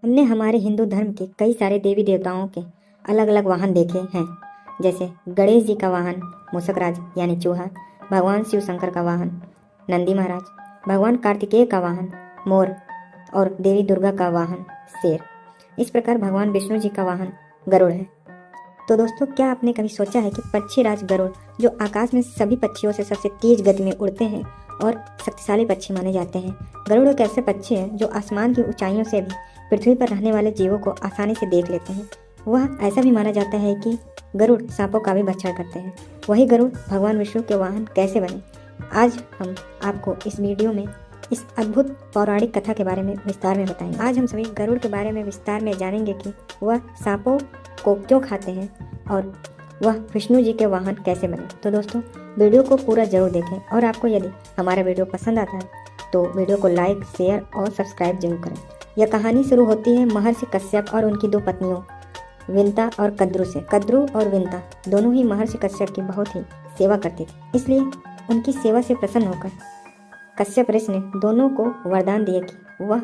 हमने हमारे हिंदू धर्म के कई सारे देवी देवताओं के अलग अलग वाहन देखे हैं, जैसे गणेश जी का वाहन मूषकराज यानी चूहा, भगवान शिव शंकर का वाहन नंदी महाराज, भगवान कार्तिकेय का वाहन मोर और देवी दुर्गा का वाहन शेर। इस प्रकार भगवान विष्णु जी का वाहन गरुड़ है। तो दोस्तों, क्या आपने कभी सोचा है कि पक्षी राज गरुड़, जो आकाश में सभी पक्षियों से सबसे तेज गति में उड़ते हैं और शक्तिशाली पक्षी माने जाते हैं, गरुड़ एक ऐसे पक्षी हैं जो आसमान की ऊंचाइयों से भी पृथ्वी पर रहने वाले जीवों को आसानी से देख लेते हैं। वह ऐसा भी माना जाता है कि गरुड़ सांपों का भी भक्षण करते हैं। वही गरुड़ भगवान विष्णु के वाहन कैसे बने, आज हम आपको इस वीडियो में इस अद्भुत पौराणिक कथा के बारे में विस्तार में बताएंगे। आज हम सभी गरुड़ के बारे में विस्तार में जानेंगे कि वह सांपों को क्यों खाते हैं और वह विष्णु जी के वाहन कैसे बने। तो दोस्तों, वीडियो को पूरा जरूर देखें और आपको यदि हमारा वीडियो पसंद आता है तो वीडियो को लाइक, शेयर और सब्सक्राइब जरूर करें। यह कहानी शुरू होती है महर्षि कश्यप और उनकी दो पत्नियों विंता और कद्रु से। कद्रु और विंता दोनों ही महर्षि कश्यप की बहुत ही सेवा करती थी, इसलिए उनकी सेवा से प्रसन्न होकर कश्यप ऋषि ने दोनों को वरदान दिया कि वह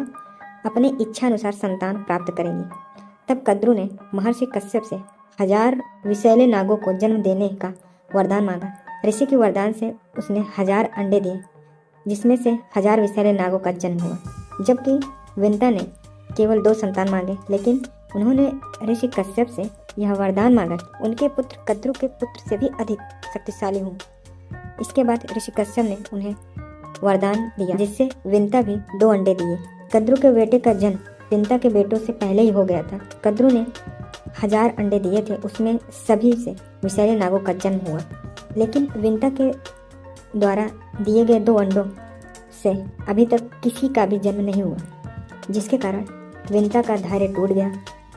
अपने इच्छा अनुसार संतान प्राप्त करेंगी। तब कद्रु ने महर्षि कश्यप से 1000 विषैले नागों को जन्म देने का वरदान मांगा। ऋषि के वरदान से उसने 1000 अंडे दिए, जिसमें से 1000 विषैले नागों का जन्म हुआ। जबकि विंता ने केवल 2 संतान मांगे, लेकिन उन्होंने ऋषि कश्यप से यह वरदान मांगा कि उनके पुत्र कद्रु के पुत्र से भी अधिक शक्तिशाली हों। इसके बाद ऋषि कश्यप ने उन्हें वरदान दिया, जिससे विंता भी 2 अंडे दिए। कद्रु के बेटे का जन्म विंता के बेटों से पहले ही हो गया था। कद्रु ने 1000 अंडे दिए थे, उसमें सभी से विषैले नागों का जन्म हुआ, लेकिन विंता के द्वारा दिए गए 2 अंडों से अभी तक किसी का भी जन्म नहीं हुआ, जिसके कारण विंता का धैर्य टूट गया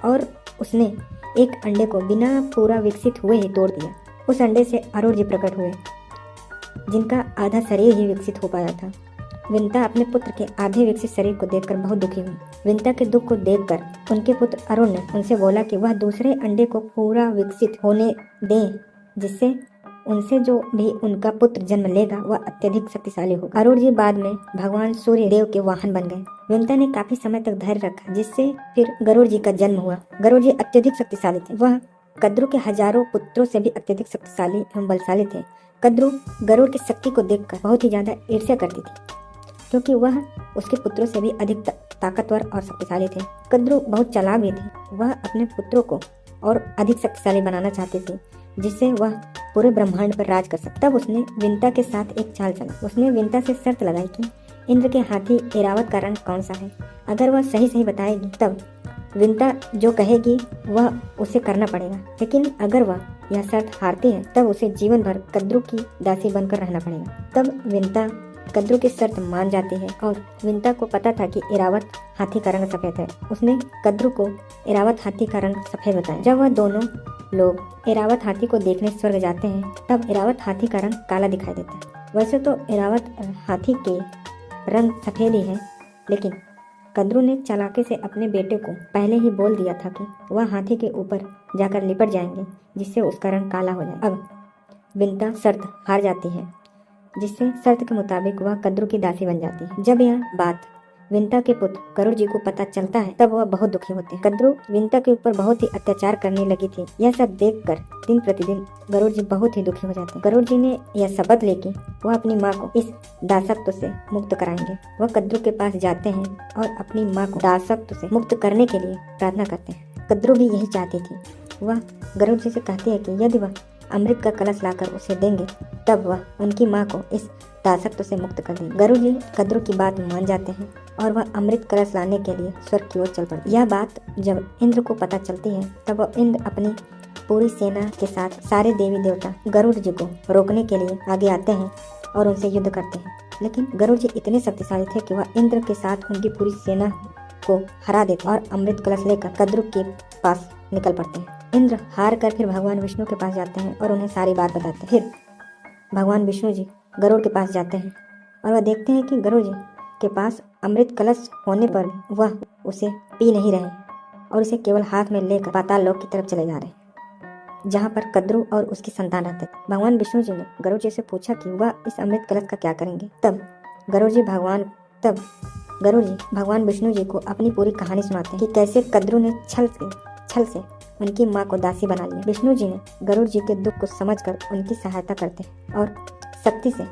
और उसने एक अंडे को बिना पूरा विकसित हुए ही तोड़ दिया। उस अंडे से अरुण जी प्रकट हुए, जिनका आधा शरीर ही विकसित हो पाया था। विंता अपने पुत्र के आधे विकसित शरीर को देखकर बहुत दुखी हुई। विंता के दुख को देखकर उनके पुत्र अरुण ने उनसे बोला कि वह दूसरे अंडे को पूरा विकसित होने दें, जिससे उनसे जो भी उनका पुत्र जन्म लेगा वह अत्यधिक शक्तिशाली होगा। अरुण जी बाद में भगवान सूर्य देव के वाहन बन गए। विंता ने काफी समय तक धैर्य रखा, जिससे फिर गरुड़ जी का जन्म हुआ। गरुड़ जी अत्यधिक शक्तिशाली थे। वह कद्रु के हजारों पुत्रों से भी अत्यधिक शक्तिशाली एवं बलशाली थे। कद्रु गरुड़ की शक्ति को देखकर बहुत ही ज्यादा ईर्ष्या करती थी, क्योंकि वह उसके पुत्रों से भी अधिक ताकतवर और शक्तिशाली थे। कद्रु बहुत चालाक भी थी। वह अपने पुत्रों को और अधिक शक्तिशाली बनाना चाहती थी, जिससे वह पूरे ब्रह्मांड पर राज कर सके। तब उसने विंता के साथ एक चाल चला। उसने विंता से शर्त लगाई कि इंद्र के हाथी ऐरावत का रंग कौन सा है। अगर वह सही सही बताएगी तब विंता जो कहेगी वह उसे करना पड़ेगा, लेकिन अगर वह यह शर्त हारती है तब उसे जीवन भर कद्रु की दासी बनकर रहना पड़ेगा। तब विंता कद्रु की शर्त मान जाती है और विंता को पता था कि ऐरावत हाथी का रंग सफेद है। उसने कद्रु को ऐरावत हाथी का रंग सफेद बताया। जब वह दोनों लोग ऐरावत हाथी को देखने स्वर्ग जाते हैं, तब ऐरावत हाथी का रंग काला दिखाई देता है। वैसे तो ऐरावत हाथी के रंग सफेद ही है, लेकिन कद्रु ने चालाकी से अपने बेटे को पहले ही बोल दिया था कि वह हाथी के ऊपर जाकर लिपट जाएंगे, जिससे उसका रंग काला हो जाए। अब विंता शर्त हार जाती है, जिससे शर्त के मुताबिक वह कद्रु की दासी बन जाती है। जब यह बात विंता के पुत्र गरुड़ जी को पता चलता है, तब वह बहुत दुखी होते हैं। कद्रु विंता के ऊपर बहुत ही अत्याचार करने लगी थी। यह सब देखकर दिन प्रतिदिन गरुड़ जी बहुत ही दुखी हो जाते हैं। गरुड़ जी ने यह शपथ ली कि वह अपनी माँ को इस दासत्व से मुक्त कराएंगे। वह कद्रु के पास जाते हैं और अपनी माँ को दासत्व से मुक्त करने के लिए प्रार्थना करते हैं। कद्रु भी यही चाहती थी। वह गरुड़ जी से कहती है कि यदि वह अमृत का कलश लाकर उसे देंगे, तब वह उनकी माँ को इस दासत्व से मुक्त कर देंगे। गरुड़ जी कद्रु की बात मान जाते हैं और वह अमृत कलश लाने के लिए स्वर्ग की ओर चल पड़ते। यह बात जब इंद्र को पता चलती है, तब वह इंद्र अपनी पूरी सेना के साथ सारे देवी देवता गरुड़ जी को रोकने के लिए आगे आते हैं और उनसे युद्ध करते हैं। लेकिन गरुड़ जी इतने शक्तिशाली थे कि वह इंद्र के साथ उनकी पूरी सेना को हरा देते और अमृत कलश लेकर कद्रु के पास निकल पड़ते हैं। इंद्र हार कर फिर भगवान विष्णु के पास जाते हैं और उन्हें सारी बात बताते हैं। फिर भगवान विष्णु जी गरुड़ के पास जाते हैं और वह देखते हैं कि गरुड़ जी के पास अमृत कलश होने पर वह उसे पी नहीं रहे और उसे केवल हाथ में लेकर पाताल लोक की तरफ चले जा रहे हैं, जहाँ पर कद्रु और उसकी संतान रहते हैं। भगवान विष्णु जी ने गरुड़ जी से पूछा कि वह इस अमृत कलश का क्या करेंगे। तब गरुड़ जी भगवान विष्णु जी को अपनी पूरी कहानी सुनाते हैं कि कैसे कद्रू ने छल से उनकी माँ को दासी बना लिया। विष्णु जी ने गरुड़ जी के दुख को समझकर उनकी सहायता करते हैं और शक्ति से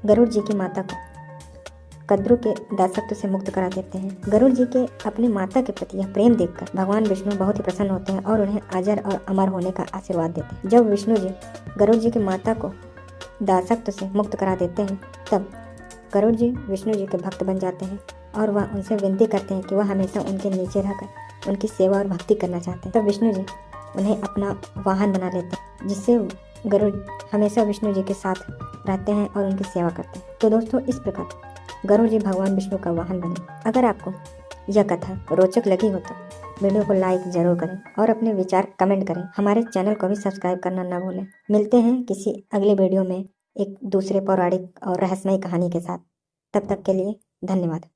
गरुड़ जी की माता को कद्रू के दासत्व से मुक्त करा देते हैं। गरुड़ जी के अपनी माता के प्रति यह प्रेम देखकर भगवान विष्णु बहुत ही प्रसन्न होते हैं और उन्हें अजर और अमर होने का आशीर्वाद देते हैं। जब विष्णु जी गरुड़ जी की माता को दासत्व से मुक्त करा देते हैं तब गरुड़ जी विष्णु जी के भक्त बन जाते हैं और वह उनसे विनती करते हैं कि वह हमेशा उनके नीचे रहकर उनकी सेवा और भक्ति करना चाहते हैं। तब विष्णु जी उन्हें अपना वाहन बना लेते हैं, जिससे गरुड़ हमेशा विष्णु जी के साथ रहते हैं और उनकी सेवा करते हैं। तो दोस्तों, इस प्रकार गरुड़ जी भगवान विष्णु का वाहन बने। अगर आपको यह कथा रोचक लगी हो तो वीडियो को लाइक जरूर करें और अपने विचार कमेंट करें। हमारे चैनल को भी सब्सक्राइब करना न भूलें। मिलते हैं किसी अगले वीडियो में एक दूसरे पौराणिक और रहस्यमय कहानी के साथ। तब तक के लिए धन्यवाद।